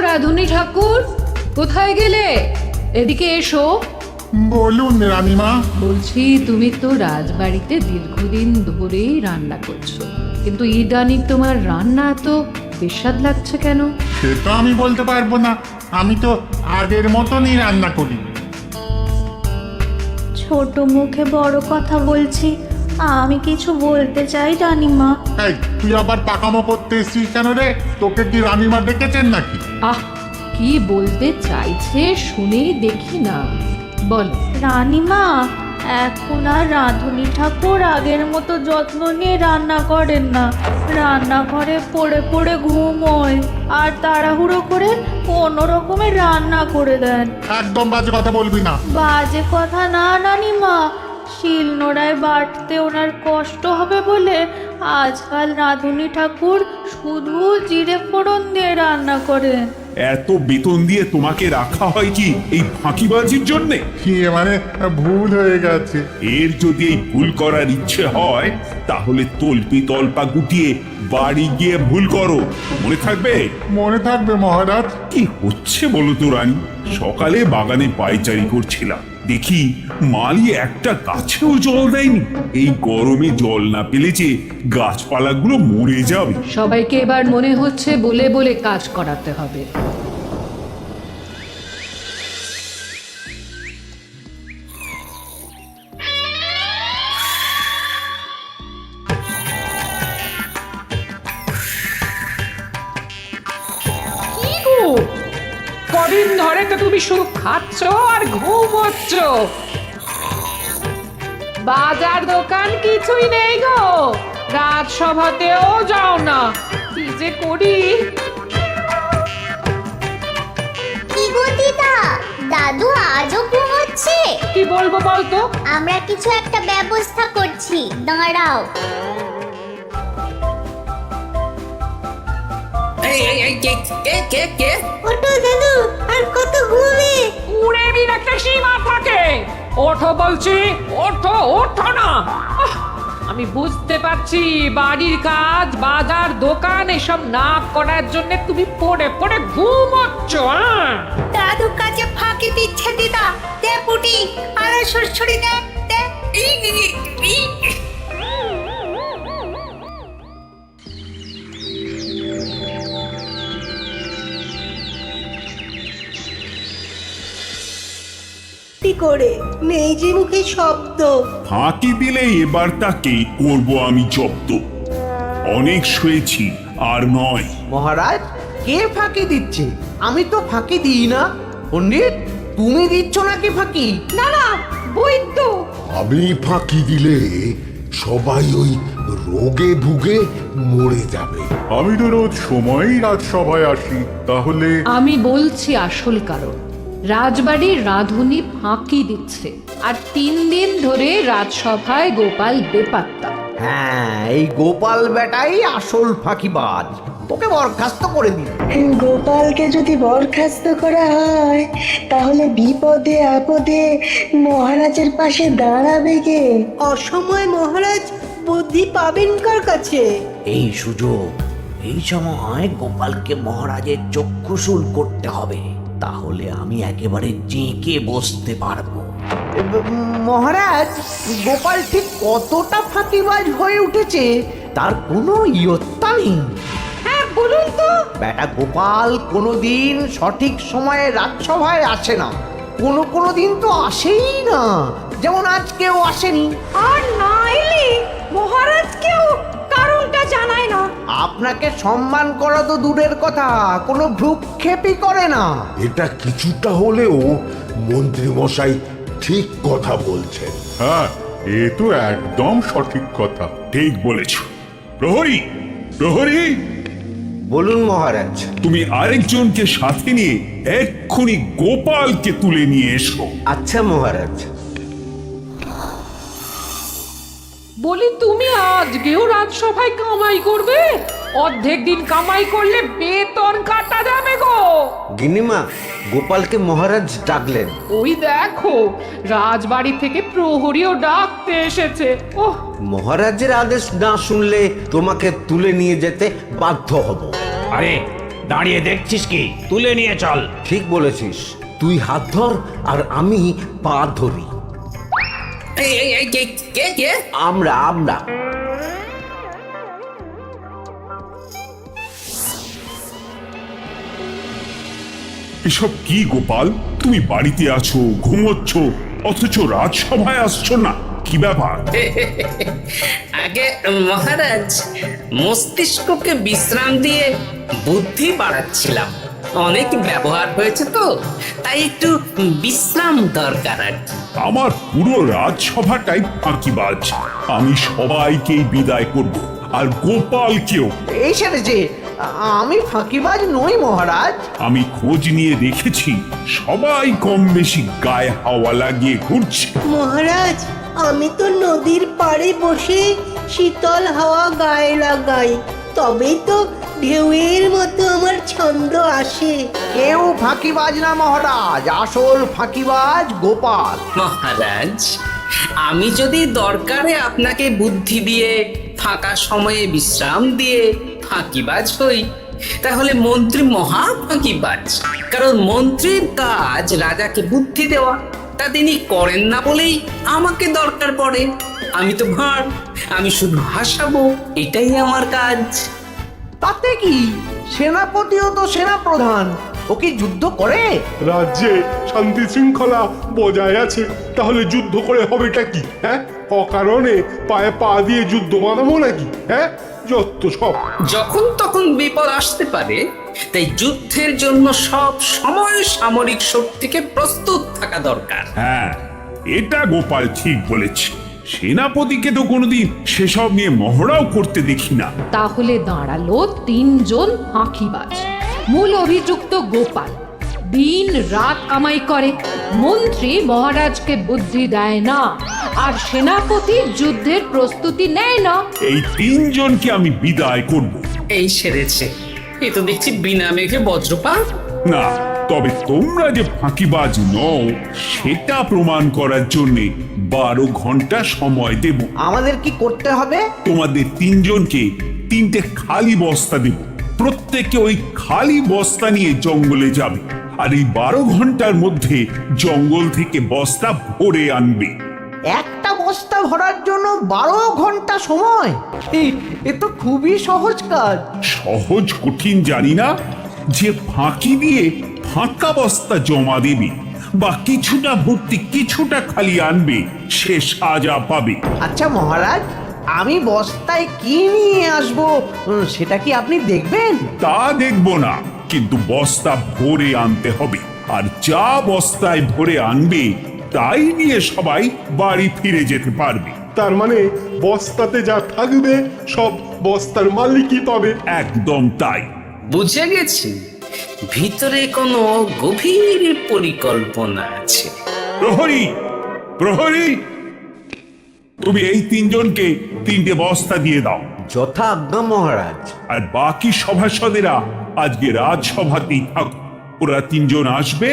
রাধুনী ঠাকুর, কোথায় গেলে? এদিকে এসো। বলুন রানীমা। বলছি, তুমি তো রাজবাড়িতে দীর্ঘদিন ধরেই রান্না করছো, কিন্তু ইদানিং তোমার রান্না এত বেস্বাদ লাগছে কেন? সে তো আমি বলতে পারবো না, আমি তো আগের মতনই রান্না করি। ছোট মুখে বড় কথা বলছি, আমি কিছু বলতে চাই রানীমা। এই, তুই আবার পাকামো করতে এসছিস কেন রে? তোকে কি রানীমা ডেকেছেন নাকি? আহ, কি বলতে চাইছে শুনেই দেখি না, বলো। রানীমা, এখন আর রাঁধুনি ঠাকুর আগের মতো যত্ন নিয়ে রান্না করেন না। রান্নাঘরে পড়ে পড়ে ঘুমোয় আর তাড়াহুড়ো করে কোনো রকমে রান্না করে দেন। একদম বাজে কথা বলবি না। বাজে কথা না রানীমা, শিলনোড়ায় বাটতে ওনার কষ্ট হবে বলে আজকাল রাঁধুনি ঠাকুর শুধু জিরে ফোড়ন দিয়ে রান্না করেন। এত বেতন দিয়ে তোমাকে রাখা হয় কি এই ফাঁকিবাজির জন্যে? কি মানে, ভুল হয়ে গেছে। এর যদি এই ভুল করার ইচ্ছে হয় তাহলে তল্পি তল্পা গুটিয়ে বাড়ি গিয়ে ভুল করো, মনে থাকবে? মনে থাকবে মহারাজ। কি হচ্ছে বলো তো রানী? সকালে বাগানে পায়চারি করছিলাম, দেখি মালি একটা গাছেও জল দেয়নি। এই গরমে জল না পেলে যে গাছপালাগুলো মরে যাবে। সবাইকে এবার মনে হচ্ছে বলে বলে কাজ করাতে হবে। কদিন ধরে তো তুমি শুধু খাচ্ছ আর ঘুমোচ্ছ, বাজার দোকান কিছুই নেই গো, রাজসভাতেও যাও না, কি যে করি। কি গো দিদা, দাদু আজও ঘুমোচ্ছে? কি বলবো বলতো? আমরা কিছু একটা ব্যবস্থা করছি, দাঁড়াও। ওঠো দাদু, আর কত ঘুমে? উড়ে দিন একটা সীমা থাকে। ওঠো বলছি, ওঠো, ওঠো না। আমি বুঝতে পারছি বাড়ির কাজ, বাজার দোকান এসব না করার জন্য তুমি পড়ে পড়ে ঘুমোচ্ছ। দাদু কাছে ফাঁকি দিচ্ছে দিদা। দে পুটি, আর সরসরি দে দে। করে নেই যে মুখে শব্দ। ফাঁকি দিলে এবার তাকে করব আমি জব্দ। অনেক শুয়েছি, আর নয়। মহারাজ, কে ফাঁকি দিচ্ছে? আমি তো ফাঁকি দিই না। পণ্ডিত, তুমি দিচ্ছ নাকি ফাঁকি? না না, বৈদ্য। আমি ফাঁকি দিলে সবাই ওই রোগে ভুগে মরে যাবে। আমি তো রোজ সময়ই রাজসভায় আসি, তাহলে আমি বলছি আসল কারণ। রাজবাড়ির রাঁধুনি ফাঁকি দিচ্ছে, আর 3 দিন ধরে রাজসভায় গোপাল বেপাত্তা। হ্যাঁ, এই গোপাল বেটাই আসল ফাঁকিবাজ। ওকে বরখাস্ত করে দিন। গোপালকে যদি বরখাস্ত করা হয় তাহলে বিপদে আপদে মহারাজের পাশে দাঁড়াবে কে? অসময় মহারাজ বুদ্ধি পাবেন কার কাছে? এই সুযোগ, এই সময় গোপালকে মহারাজের চক্ষুশূল করতে হবে, তাহলে আমি একেবারে জেঁকে বসতে পারবো। মহারাজ, গোপাল ঠিক কতটা ফাঁকিবাজ হয়ে উঠেছে তার কোনো ইয়ত্তা নেই। হ্যাঁ, বলুন তো। বেটা গোপাল কোনোদিন সঠিক সময়ে রাজসভায় আসে না, কোনো দিন তো আসেই না, যেমন আজকেও আসেনি। আর না এলে মহারাজকেও কারণটা জানায় না। আপনাকে সম্মান করা তো দূরের কথা, কোনো ভ্রুক্ষেপই করে না। এটা কিছুটা হলেও মন্ত্রী মশাই ঠিক কথা বলছেন। হ্যাঁ, এ তো একদম সঠিক কথা। ঠিক বলেছ। প্রহরী, প্রহরী, বলুন মহারাজ। তুমি আরেকজনকে সাথে নিয়ে এক্ষুনি গোপালকে তুলে নিয়ে এসো। আচ্ছা মহারাজ। বলি, তুমি আজকেও রাজসভায় কামাই করবে? অর্ধেক দিন কামাই করলে বেতন কাটা যাবে গো। গিন্নিমা, গোপালকে মহারাজ ডাকলেন। ওই দেখো, রাজবাড়ি থেকে প্রহরীও ডাকতে এসেছে। ওহ, মহারাজের আদেশ না শুনলে তোমাকে তুলে নিয়ে যেতে বাধ্য হব। আরে দাঁড়িয়ে দেখছিস কি, তুলে নিয়ে চল। ঠিক বলেছিস, তুই হাত ধর আর আমি পা ধরি। কে আমরা আমরা এসব কি গোপাল, তুমি বাড়িতে আছো, ঘুমোচ্ছ, অথচ রাজসভায় আসছো না, কি ব্যাপার? আগে মহারাজ, মস্তিষ্ককে বিশ্রাম দিয়ে বুদ্ধি বাড়াচ্ছিলাম। অনেক ব্যবহার হয়েছে তো, তাই একটু বিশ্রাম দরকার আর কি। আমার পুরো রাজসভাটাই ফাঁকিবাজ। আমি সবাইকেই বিদায় করব, আর গোপালকেও। এই সেরেছে, আমি ফাঁকিবাজ নই মহারাজ। আমি খোঁজ নিয়ে দেখেছি, সবাই কম বেশি গায়ে হাওয়া লাগিয়ে ঘুরছে। মহারাজ, আমি তো নদীর পাড়ে বসে শীতল হাওয়া গায়ে লাগাই, তবেই তো ঢেউয়ের মতো আমার ছন্দ আসে। কেউ ফাঁকিবাজ না মহারাজ, আসল ফাঁকিবাজ গোপাল। মহারাজ, আমি যদি দরকারে আপনাকে বুদ্ধি দিয়ে, ফাঁকা সময়ে বিশ্রাম দিয়ে ফাঁকিবাজ হই, তাহলে মন্ত্রী মহা ফাঁকিবাজ। কারণ মন্ত্রীর কাজ রাজাকে বুদ্ধি দেওয়া, তা তিনি করেন না বলেই আমাকে দরকার পড়ে। আমি তো ভাঁড়, আমি শুধু হাসাবো, এটাই আমার কাজ। তাতে কি, সেনাপতিও তো সেনাপ্রধান, ও কি যুদ্ধ করে? রাজ্যে শান্তি শৃঙ্খলা বজায় আছে, তাহলে যুদ্ধ করে হবেটা কি? হ্যাঁ, অকারণে পায়ে পা দিয়ে যুদ্ধ বাঁধাবো নাকি? হ্যাঁ, যত সব। যখন তখন বিপদ আসতে পারে, তাই যুদ্ধের জন্য সব সময় সামরিক শক্তিকে প্রস্তুত থাকা দরকার। হ্যাঁ, এটা গোপাল ঠিক বলেছে। সেনাপতিকে তো কোনোদিন সেসব নিয়ে মহড়াও করতে দেখি না। তাহলে দাঁড়ালো তিনজন ফাঁকিবাজ। মূল অভিযুক্ত গোপাল দিন রাত কামাই করে, মন্ত্রী মহারাজকে বুদ্ধি দেয় না, আর সেনাপতি যুদ্ধের প্রস্তুতি নেয় না। এই তিনজনকে আমি বিদায় করব। এই সেরেছে, এ তো দেখছি বিনা মেঘে বজ্রপাত। না, তবে তোমরা যে ফাঁকিবাজ নও সেটা প্রমাণ করার জন্য 12 ঘন্টা সময় দেব। আমাদের কি করতে হবে? তোমাদের তিনজনকে 3টে খালি বস্তা দেব। প্রত্যেকে ওই খালি বস্তা নিয়ে জঙ্গলে যাবে, আর এই 12 ঘন্টার মধ্যে জঙ্গল থেকে বস্তা ভরে আনবে। একটা বস্তা ভরার জন্য 12 ঘন্টা সময়? এ তো খুবই সহজ কাজ। সহজ কঠিন জানি না, যে ফাঁকি দিয়ে ফাঁকা বস্তা জমা দেবে বা কিছুটা ভর্তি কিছুটা খালি আনবে, সে সাজা পাবে। আচ্ছা মহারাজ, আমি বস্তায় কি নিয়ে আসবো সেটা কি আপনি দেখবেন? তা দেখবো না, কিন্তু বস্তা ভরে আনতে হবে। আর যা বস্তায় ভরে আনবে তাই নিয়ে সবাই বাড়ি ফিরে যেতে পারবে। তার মানে বস্তাতে যা থাকবে সব বস্তার মালিকই পাবে। একদম তাই। বুঝে গেছি, ভিতরে কোনো গভীর পরিকল্পনা আছে। প্রহরী, প্রহরী, তুমি এই তিনজনকে 3টে বস্তা দিয়ে দাও। যথা আজ্ঞা মহারাজ। আর বাকি সভাসদেরা আজকে রাজসভাতেই থাকুক। ওরা 3জন আসবে,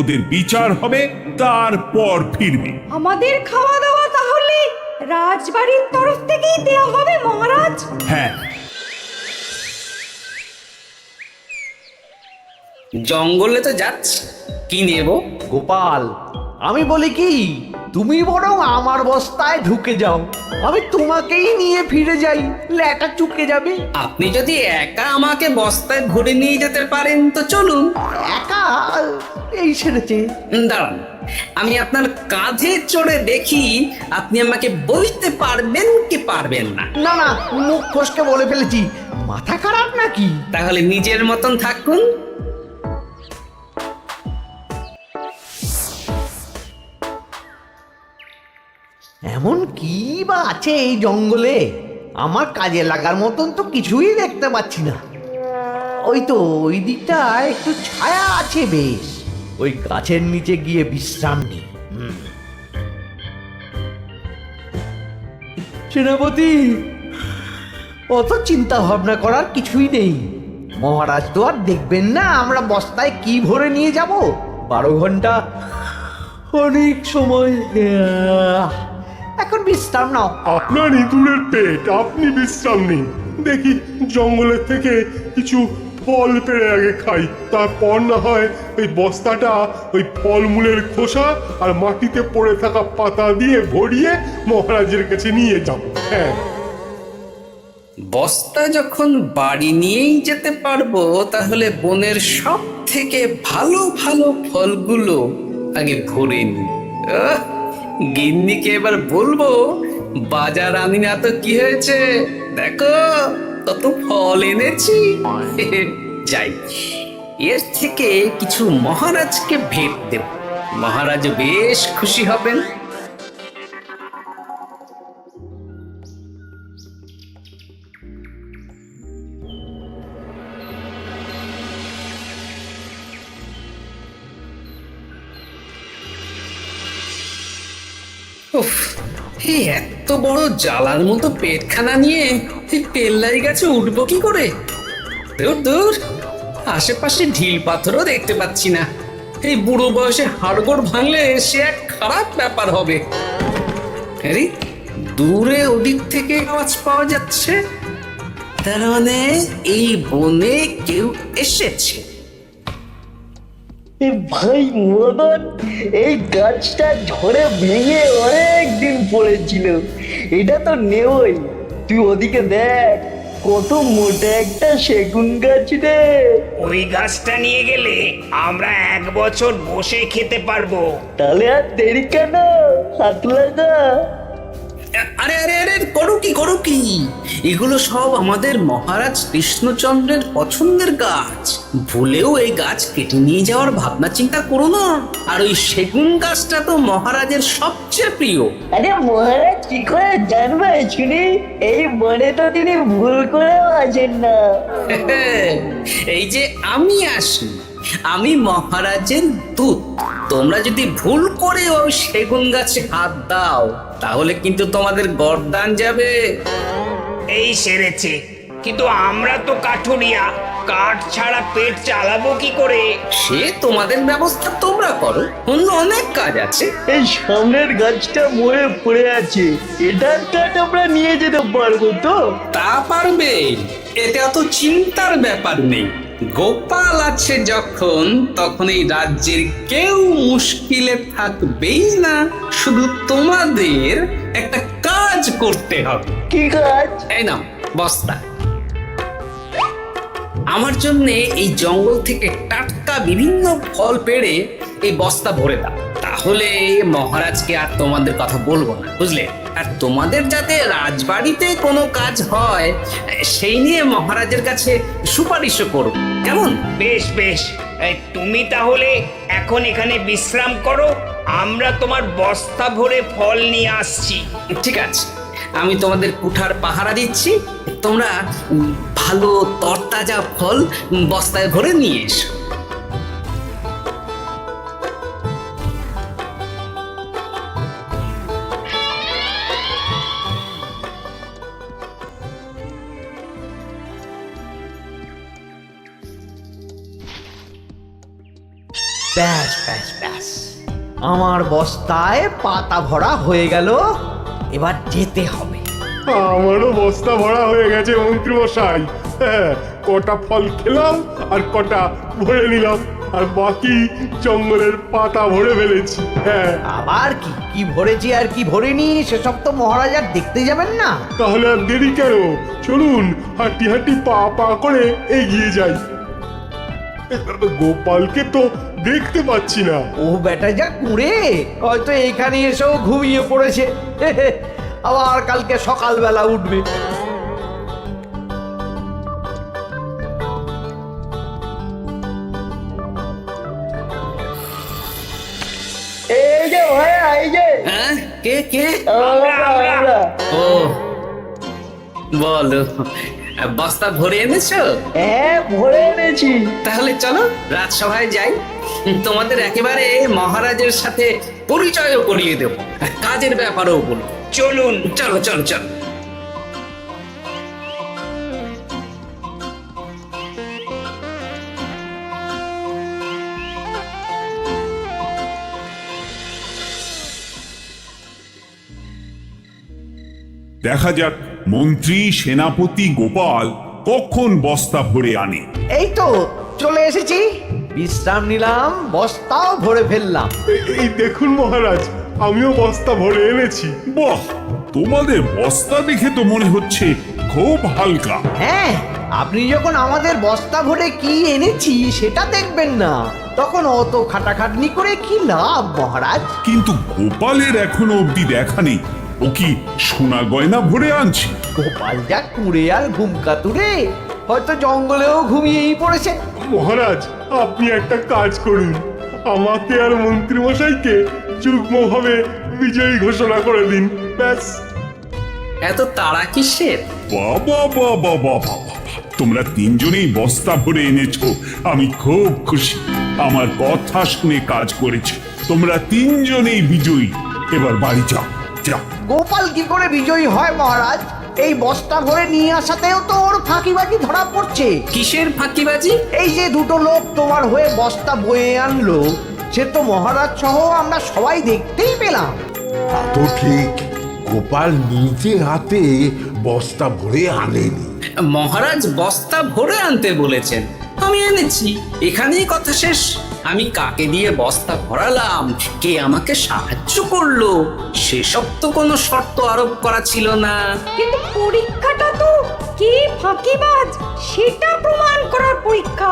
ওদের বিচার হবে, তারপর ফিরবে। আমাদের খাওয়া দাওয়া তাহলে রাজবাড়ির তরফ থেকেই দেওয়া হবে মহারাজ? হ্যাঁ, জঙ্গলে তো যাচ্ছি, কি নেব? গোপাল, আমি বলি কি, তুমি বরং আমার বস্তায় ঢুকে যাও, আমি তোমাকেই নিয়ে ফিরে যাই, লেটা চুকে যাবে। আপনি যদি একা আমাকে বস্তায় ভরে নিয়ে যেতে পারেন তো চলুন। একা? এই সেরেছে। দাঁড়ান, আমি আপনার কাঁধে চড়ে দেখি আপনি আমাকে বইতে পারবেন কি পারবেন না। না না, মুখ ফসকে বলে ফেলেছি, মাথা খারাপ নাকি? তাহলে নিজের মতন থাকুন। এমন কি বা আছে এই জঙ্গলে? আমার কাজে লাগার মতন তো কিছুই দেখতে পাচ্ছি না। ওই তো ওই দিকটা একটু ছায়া আছে বেশ, ওই গাছের নিচে গিয়ে বিশ্রাম নি। সেনাপতি, অত চিন্তা ভাবনা করার কিছুই নেই। মহারাজ তো আর দেখবেন না আমরা বস্তায় কি ভরে নিয়ে যাব। 12 ঘন্টা অনেক সময়। এখন বিশ্রাম নাও। আপনার ইঁদুরের পেট, আপনি বিশ্রাম নিন। দেখি জঙ্গলের থেকে কিছু ফল পেড়ে আগে খাই, তারপর না হয় ওই বস্তাটা ওই ফলমূলের খোসা আর মাটিতে পড়ে থাকা পাতা দিয়ে ভরিয়ে মহারাজের কাছে নিয়ে যাব। হ্যাঁ, বস্তা যখন বাড়ি নিয়েই যেতে পারবো, তাহলে বনের সব থেকে ভালো ভালো ফলগুলো আগে ভরে নি। গিন্নিকে এবার বলবো, বাজার আনি না তো কি হয়েছে, দেখো কত ফল এনেছি। যাই, এর থেকে কিছু মহারাজকে ভেট দেব, মহারাজ বেশ খুশি হবেন। উফ, এই এত বড় জ্বালার মতো পেটখানা নিয়ে এই পেল্লাই গাছে উঠবো কি করে? দূর দূর, আশেপাশে ঢিল পাথরও দেখতে পাচ্ছি না। এই বুড়ো বয়সে হাড়গোড় ভাঙলে সে এক খারাপ ব্যাপার হবে। আরে দূরে ওদিক থেকে আওয়াজ পাওয়া যাচ্ছে, তার মানে এই বনে কেউ এসেছে। ভাই মদন, এই গাছটা ঝড়ে ভেঙে অনেক দিন পড়েছিল, এটা তো নেবই। তুই ওদিকে দেখ, কত মোটা একটা সেগুন গাছ রে। ওই গাছটা নিয়ে গেলে আমরা 1 বছর বসে খেতে পারবো। তাহলে আর দেরি কেন, হাত লাগা। আরে আরে আরে, করো কি, এগুলো সব আমাদের মহারাজ কৃষ্ণচন্দ্রের পছন্দের গাছ। ভুলেও এই গাছ কেটে নিয়ে যাওয়ার ভাবনা চিন্তা করো না। আর ওই সেগুন গাছটা তো মহারাজের সবচেয়ে প্রিয়। আরে মহারাজ কি করে জানবে শুনি? এই বনে তো তিনি ভুল করেও আসেন না। এই যে আমি আসি, আমি মহারাজের দূত। তোমরা যদি ভুল করে ওই সেগুন গাছে হাত দাও, তাহলে কিন্তু তোমাদের গর্দান যাবে। এই সেরেছে, কিন্তু আমরা তো কাঠুরিয়া, কাঠ ছাড়া পেট চালাবো কি করে? সে তোমাদের ব্যবস্থা তোমরা করো, অন্য অনেক কাজ আছে। এই সামনের গাছটা মরে পড়ে আছে, এটার কাঠ আমরা নিয়ে যেতে পারবো তো? তা পারবে, এতে অত চিন্তার ব্যাপার নেই। গোপাল আছে যখন, তখন এই রাজ্যের কেউ মুশকিলে থাকবেই না। শুধু তোমাদের একটা কাজ করতে হবে। কি কাজ? এই নাও বস্তা। আমার জন্য এই জঙ্গল থেকে টাটকা বিভিন্ন ফল পেড়ে এই বস্তা ভরে দাও, তাহলে মহারাজকে আর তোমাদের কথা বলবো না, বুঝলে? আর তোমাদের যাতে রাজবাড়িতে কোনো কাজ হয় সেই নিয়ে মহারাজের কাছে সুপারিশও করো, কেমন? বেশ বেশ, তুমি তাহলে এখন এখানে বিশ্রাম করো, আমরা তোমার বস্তা ভরে ফল নিয়ে আসছি। ঠিক আছে, আমি তোমাদের কুঠার পাহারা দিচ্ছি, তোমরা ভালো তরতাজা ফল বস্তায় ভরে নিয়ে এসো। ব্যাস ব্যাস ব্যাস, আমার বস্তায় পাতা ভরা হয়ে গেল, এবার যেতে হবে। আমারও বস্তা ভরা হয়ে গেছে মন্ত্রী মশাই। হ্যাঁ, কটা ফল খেলাম আর কটা ভরে নিলাম, আর বাকি জঙ্গলের পাতা ভরে ফেলেছি। হ্যাঁ, আবার কি কি ভরেছি আর কি ভরিনি সেসব তো মহারাজ আর দেখতে যাবেন না। তাহলে আর দেরি কেন, চলুন হাঁটি হাঁটি পা পা করে এগিয়ে যাই। গোপালকে তো দেখতে পাচ্ছি না। ও বেটা যা কুঁড়ে, হয়তো এখানে এসেও ঘুমিয়ে পড়েছে। আবার কালকে সকালবেলা উঠবে। এই যে ভাইয়া, এই যে হ্যাঁ, কে কে? আমরা। ও বলো, বস্তা ভরে এনেছো? হ্যাঁ, ভরে এনেছি। তাহলে চলো রাজসভায় যাই, তোমাদের একেবারে মহারাজের সাথে পরিচয়ও করিয়ে দেবো, কাজের ব্যাপারেও বলবো। চলুন। চলো চলো চলো। দেখা যাক মন্ত্রী সেনাপতি গোপাল কখন বস্তা ভরে আনে। এই তো চলে এসেছি, বিশ্রাম নিলাম, বস্তাও ভরে ফেললাম। এই দেখুন মহারাজ, আমিও বস্তা ভরে এনেছি। বাহ, তোমাদের বস্তা দেখে তো মনে হচ্ছে খুব হালকা। হ্যাঁ, আপনি যখন আমাদের বস্তা ভরে কি এনেছি সেটা দেখবেন না, তখন অত খাটাখাটনি করে কি লাভ মহারাজ? কিন্তু গোপালের এখনো অব্দি দেখা নেই। ও কি সোনা গয়না ভরে আনছে? গোপাল যা কুড়ে আর ঘুম কাতুরে, হয়তো জঙ্গলেও ঘুমিয়েই পড়েছে। মহারাজ, আপনি একটা কাজ করুন, আমাকে আর মন্ত্রীমশাইকে যুগ্মভাবে বিজয়ী ঘোষণা করে দিন, ব্যাস। এত তাড়া কিসের? বাবা বাবা বাবা, তোমরা তিনজনেই বস্তা ভরে এনেছো, আমি খুব খুশি। আমার কথা শুনে কাজ করেছো, তোমরা তিনজনেই বিজয়ী। এবার বাড়ি যাও, যাও। গোপাল কি করে বিজয়ী হয় মহারাজ? এই বস্তা ভরে নিয়ে আসাতেও তো ওর ফাঁকিবাজি ধরা পড়ছে। কিসের ফাঁকিবাজি? এই যে দুটো লোক তোমার হয়ে বস্তা বয়ে আনলো, সে তো মহারাজ সহ আমরা সবাই দেখতেই পেলাম। তা তো ঠিক, গোপাল নিজে হাতে বস্তা ভরে আনেনি। মহারাজ বস্তা ভরে আনতে বলেছেন, আমি এনেছি, এখানেই কথা শেষ। আমি কাকে দিয়ে বস্তা ভরালাম, কে আমাকে সাহায্য করলো, সেসব তো কোনো শর্ত আরোপ করা ছিল না। কিন্তু পরীক্ষাটা তো কে ফাঁকিবাজ সেটা প্রমাণ করার পরীক্ষা।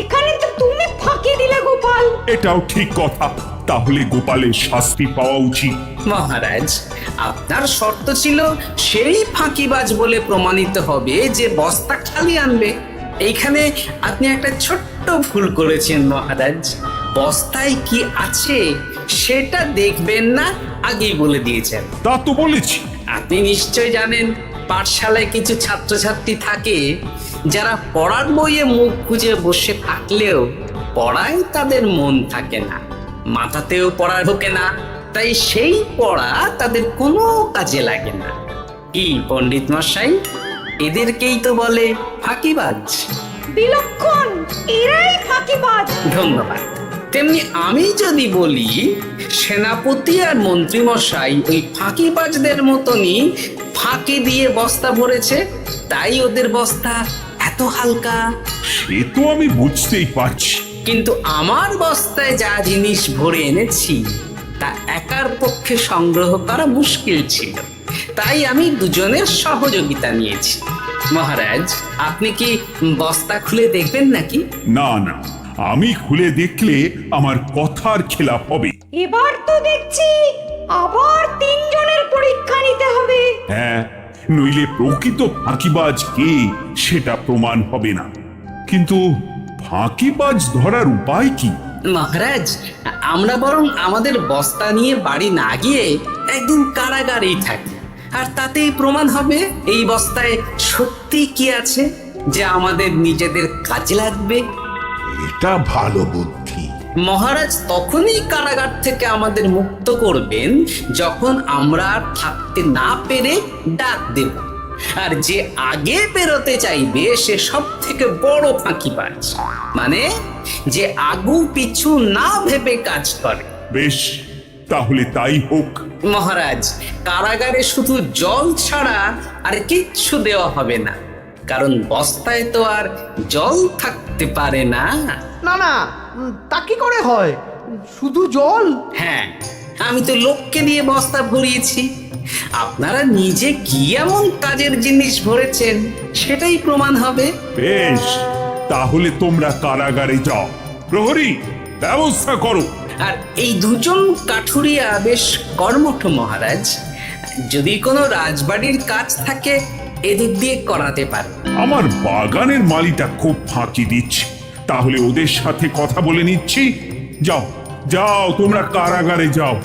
এখানে তো তুমি ফাঁকি দিলে গোপাল। এটাও ঠিক কথা, তাহলে গোপালের শাস্তি পাওয়া উচিত। মহারাজ, আপনার শর্ত ছিল সেই ফাঁকিবাজ বলে প্রমাণিত হবে যে বস্তা খালি আনবে। এইখানে আপনি একটা ছোট্ট ভুল করেছেন মহারাজ। বস্তায় কি আছে সেটা দেখবেন না, আগেই বলে দিয়েছেন। তা তো বলেছি। আপনি নিশ্চয় জানেন, পাঠশালায় কিছু ছাত্রছাত্রী থাকে যারা পড়ার বইয়ে মুখ গুজে বসে থাকলেও পড়ায় তাদের মন থাকে না, মাথাতেও পড়া ঢোকে না, তাই সেই পড়া তাদের কোনো কাজে লাগে না। কি পণ্ডিত মশাই, এদেরকেই তো বলে ফাঁকিবাজ। বিলক্ষণ, এরাই ফাঁকিবাজ। ধন্যবাদ। তেমনি আমি যদি বলি সেনাপতি আর মন্ত্রী মশাই ওই ফাঁকিবাজদের মতনই ফাঁকি দিয়ে বস্তা ভরেছে, তাই ওদের বস্তা এত হালকা। সে তো আমি বুঝতেই পারছি। কিন্তু আমার বস্তায় যা জিনিস ভরে এনেছি তা একার পক্ষে সংগ্রহ করা মুশকিল ছিল, তাই আমি দুজনের সহযোগিতা নিয়েছি। মহারাজ, আপনি কি বস্তা খুলে দেখবেন নাকি? না না, আমি খুলে দেখলে আমার কথার খেলাপ হবে। এবার তো দেখছি আবার তিনজনের পরীক্ষা নিতে হবে। হ্যাঁ, নইলে প্রকৃত ফাঁকিবাজ কে সেটা প্রমাণ হবে না। কিন্তু ফাঁকিবাজ ধরার উপায় কি? মহারাজ, আমরা বরং আমাদের বস্তা নিয়ে বাড়ি না গিয়ে একদিন কারাগারেই থাকি, আর তাতেই প্রমাণ হবে এই বস্তায় সত্যি কি আছে যে আমাদের নিজেদের কাজে লাগবে। এটা ভালো বুদ্ধি। মহারাজ তখনই কারাগার থেকে আমাদের মুক্ত করবেন যখন আমরা আর থাকতে না পেরে ডাক দেব, আর যে আগে বেরোতে চাইবে সে সব থেকে বড় ফাঁকিবাজ, মানে যে আগু পিছু না ভেবে কাজ করে। বেশ, তাহলে তাই হোক। মহারাজ, কারাগারে শুধু জল ছাড়া আর কিচ্ছু দেওয়া হবে না, কারণ বস্তায় তো আর জল থাকতে পারে না। না না, তা কি করে হয়? শুধু জল? হ্যাঁ, আমি তো লোককে দিয়ে বস্তা ভরিয়েছি। আপনারা নিজে কি এমন কাজের জিনিস ভরেছেন সেটাই প্রমাণ হবে। বেশ, তাহলে তোমরা কারাগারে যাও। প্রহরী, ব্যবস্থা করো। আর এই দুজন কাঠুরিয়া বেশ কর্মঠ মহারাজ, যদি কোনো রাজবাড়ির কাজ থাকে এদিক দিয়ে করাতে পারে। আমার বাগানের মালিটা খুব ফাঁকি দিচ্ছে, তাহলে ওদের সাথে কথা বলে নিচ্ছি। যাও যাও, তোমরা কারাগারে যাও।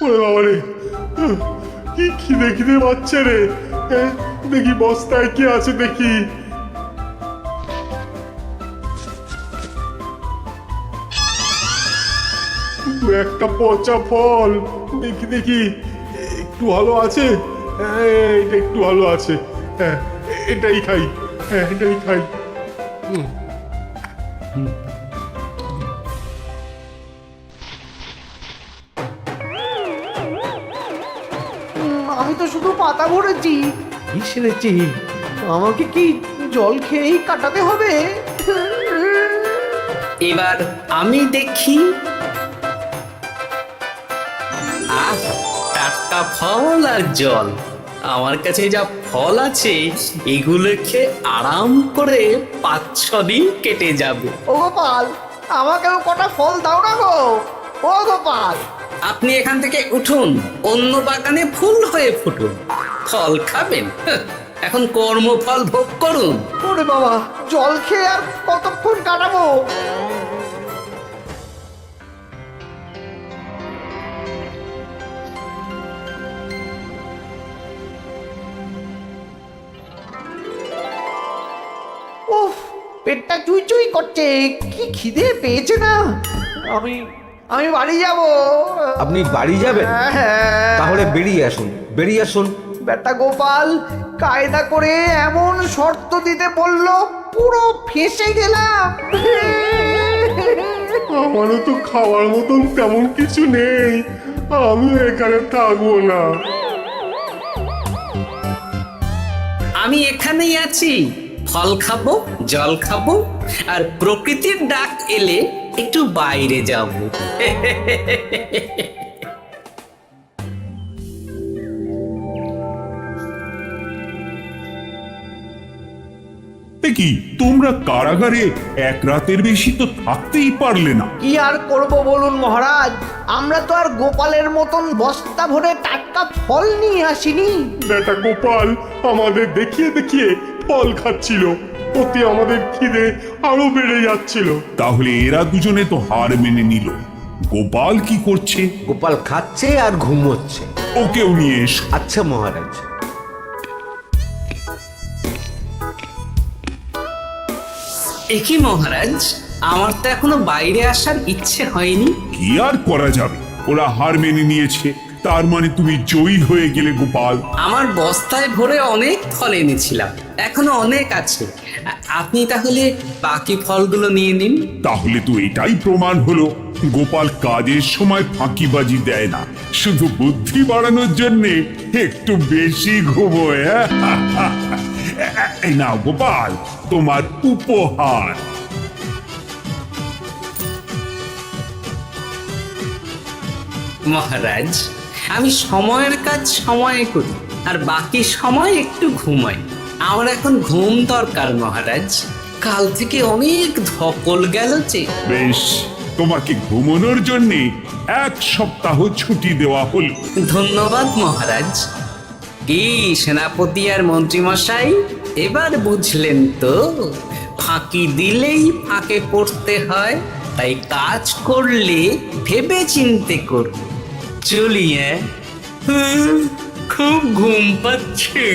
ওরে বাবা রে, কি খিদে খিদে পাচ্ছে রে। দেখি বস্তায় কি আছে দেখি। দু একটা পচা ফল, দেখি দেখি একটু ভালো আছে। এটা একটু ভালো আছে, হ্যাঁ এটাই খাই, হ্যাঁ এটাই খাই। আমি তো শুধু পাতা ভরেছি। কি সেরেছি? আমাকে কি জল খেয়েই কাটাতে হবে? এবার আমি দেখি। আহ, টাটকা ফল আর জল। আমার কাছে যা ফল আছে এগুলো খেয়ে আরাম করে 5-6 দিন কেটে যাবে। ও গোপাল, আমাকেও কটা ফল দাও না গো। ও গোপাল, আপনি এখান থেকে উঠুন, অন্য বাগানে ফুল হয়ে ফুটুন। ফল খাবেন? এখন কর্মফল ভোগ করুন। ওরে বাবা, জল খেয়ে আর কতক্ষণ কাটাবো? উফ, পেটটা চুই চুই করছে। কি খিদে পেয়েছে না। আমি আমি বাড়ি যাব। আপনি বাড়ি যাবেন? হ্যাঁ। তাহলে বেরিয়ে আসুন, বেরিয়ে আসুন। বেটা গোপাল কায়দা করে এমন শর্ত দিতে বলল, পুরো ফেঁসে গেলাম। আমারও তো খাওয়ার মতন তেমন কিছু নেই, আমি এখানে থাকবো না। আমি এখানেই আছি। ফল খাবো, জল খাবো, আর প্রকৃতির ডাক এলে একটু বাইরে যাব। কি তোমরা কারাগারে এক রাতের বেশি তো থাকতেই পারলে না? কি আর করব বলুন মহারাজ, আমরা তো আর গোপালের মতন বস্তা ভরে টাটকা ফল নিয়ে আসিনি। বেটা গোপাল আমাদের দেখিয়ে দেখিয়ে ফল খাচ্ছিল, ওতে আমাদের খিদে আরো বেড়ে যাচ্ছিল। তাহলে এরা দুজনে তো হার মেনে নিল। গোপাল কি করছে? গোপাল খাচ্ছে আর ঘুমোচ্ছে। ওকেও নিয়ে এসো। আচ্ছা মহারাজ। একই মহারাজ, আমার তো এখনো বাইরে আসার ইচ্ছে হয়নি। কি আর করা যাবে, ওরা হার মেনে নিয়েছে, তার মানে তুমি জয়ী হয়ে গেলে গোপাল। আমার বস্তায় ভরে অনেক ফল এনেছিলাম, এখনো অনেক আছে। আপনি তাহলে বাকি ফলগুলো নিয়ে নিন। তাহলে তো এটাই প্রমাণ হলো গোপাল কাজের সময় ফাঁকিবাজি দেয় না, শুধু বুদ্ধি বাড়ানোর জন্য একটু বেশি ঘুমোয়। এই নাও গোপাল, তোমার উপহার। মহারাজ, আমি সময়ের কাজ সময়ে করি আর বাকি সময় একটু ঘুমাই। আমার এখন ঘুম দরকার মহারাজ, কাল থেকে অনেক ধকল গেল যে। বেশ, তোমাকে ঘুমানোর জন্য 1 সপ্তাহ ছুটি দেওয়া হলো। ধন্যবাদ মহারাজ। কি সেনাপতি আর মন্ত্রী মশাই, এবার বুঝলেন তো, ফাঁকি দিলেই ফাঁকে পড়তে হয়। তাই কাজ করলে ভেবে চিন্তে করুন। চলি, খুব ঘুম পাচ্ছে।